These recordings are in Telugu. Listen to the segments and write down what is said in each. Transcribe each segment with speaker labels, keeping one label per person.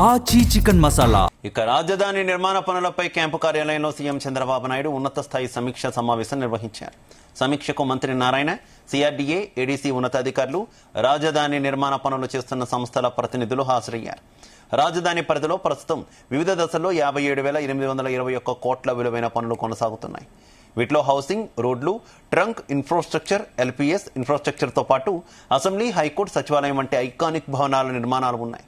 Speaker 1: ఆచి చికెన్ మసాలా.
Speaker 2: ఇక రాజధాని నిర్మాణ పనులపై క్యాంపు కార్యాలయంలో సీఎం చంద్రబాబు నాయుడు ఉన్నత స్థాయి సమీక్ష సమావేశం నిర్వహించారు. సమీక్షకు మంత్రి నారాయణ, సిఆర్డీఏ, ఏడీసీ ఉన్నతాధికారులు, రాజధాని నిర్మాణ పనులు చేస్తున్న సంస్థల ప్రతినిధులు హాజరయ్యారు. రాజధాని పరిధిలో ప్రస్తుతం వివిధ దశల్లో 57,821 కోట్ల విలువైన పనులు కొనసాగుతున్నాయి. వీటిలో హౌసింగ్, రోడ్లు, ట్రంక్ ఇన్ఫ్రాస్ట్రక్చర్, ఎల్పీఎస్ ఇన్ఫ్రాస్ట్రక్చర్తో పాటు అసెంబ్లీ, హైకోర్టు, సచివాలయం వంటి ఐకానిక్ భవనాల నిర్మాణాలు ఉన్నాయి.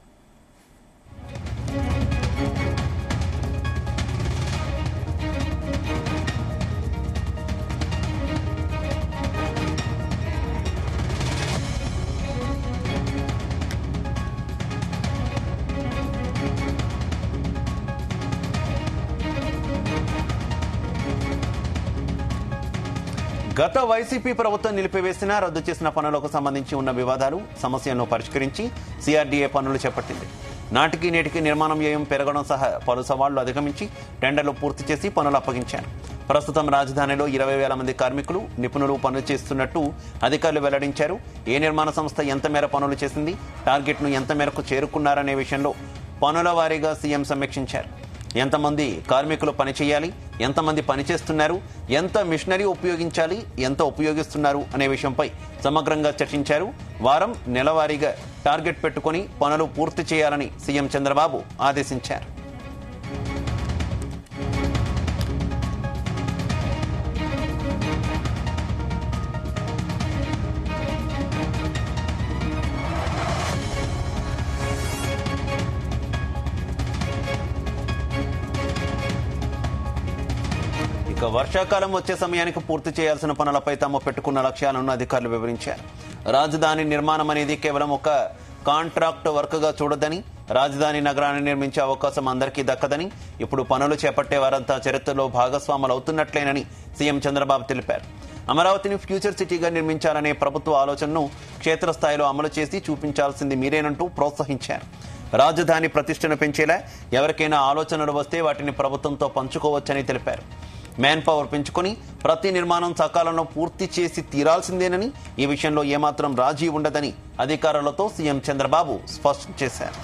Speaker 2: గత వైసీపీ ప్రభుత్వం నిలిపివేసిన, రద్దు చేసిన పనులకు సంబంధించి ఉన్న వివాదాలు, సమస్యలను పరిష్కరించి సిఆర్డీఏ పనులు చేపట్టింది. నాటికి నేటికి నిర్మాణ వ్యయం పెరగడం సహా పలు సవాళ్లు అధిగమించి టెండర్లు పూర్తి చేసి పనులు అప్పగించారు. ప్రస్తుతం రాజధానిలో 20,000 మంది కార్మికులు, నిపుణులు పనులు చేస్తున్నట్టు అధికారులు వెల్లడించారు. ఏ నిర్మాణ సంస్థ ఎంత మేర పనులు చేసింది, టార్గెట్ను ఎంత మేరకు చేరుకున్నారనే విషయంలో పనుల వారీగా సీఎం సమీక్షించారు. ఎంతమంది కార్మికులు పనిచేయాలి, ఎంతమంది పనిచేస్తున్నారు, ఎంత మిషనరీ ఉపయోగించాలి, ఎంత ఉపయోగిస్తున్నారు అనే విషయంపై సమగ్రంగా చర్చించారు. వారం, నెలవారీగా టార్గెట్ పెట్టుకుని పనులు పూర్తి చేయాలని సీఎం చంద్రబాబు ఆదేశించారు. ఇక వర్షాకాలం వచ్చే సమయానికి పూర్తి చేయాల్సిన పనులపై తాము పెట్టుకున్న లక్ష్యాలను అధికారులు వివరించారు. రాజధాని నిర్మాణం అనేది కేవలం ఒక కాంట్రాక్ట్ వర్క్గా చూడొద్దని, రాజధాని నగరాన్ని నిర్మించే అవకాశం అందరికీ దక్కదని, ఇప్పుడు పనులు చేపట్టే వారంతా చరిత్రలో భాగస్వాములు అవుతున్నట్లేనని సీఎం చంద్రబాబు తెలిపారు. అమరావతిని ఫ్యూచర్ సిటీగా నిర్మించాలనే ప్రభుత్వ ఆలోచనను క్షేత్రస్థాయిలో అమలు చేసి చూపించాల్సింది మీరేనంటూ ప్రోత్సహించారు. రాజధాని ప్రతిష్టను పెంచేలా ఎవరికైనా ఆలోచనలు వస్తే వాటిని ప్రభుత్వంతో పంచుకోవచ్చని తెలిపారు. మ్యాన్ పవర్ పెంచుకొని ప్రతి నిర్మాణం సకాలంలో పూర్తి చేసి తీరాల్సిందేనని, ఈ విషయంలో ఏమాత్రం రాజీ ఉండదని అధికారులతో సీఎం చంద్రబాబు స్పష్టం చేశారు.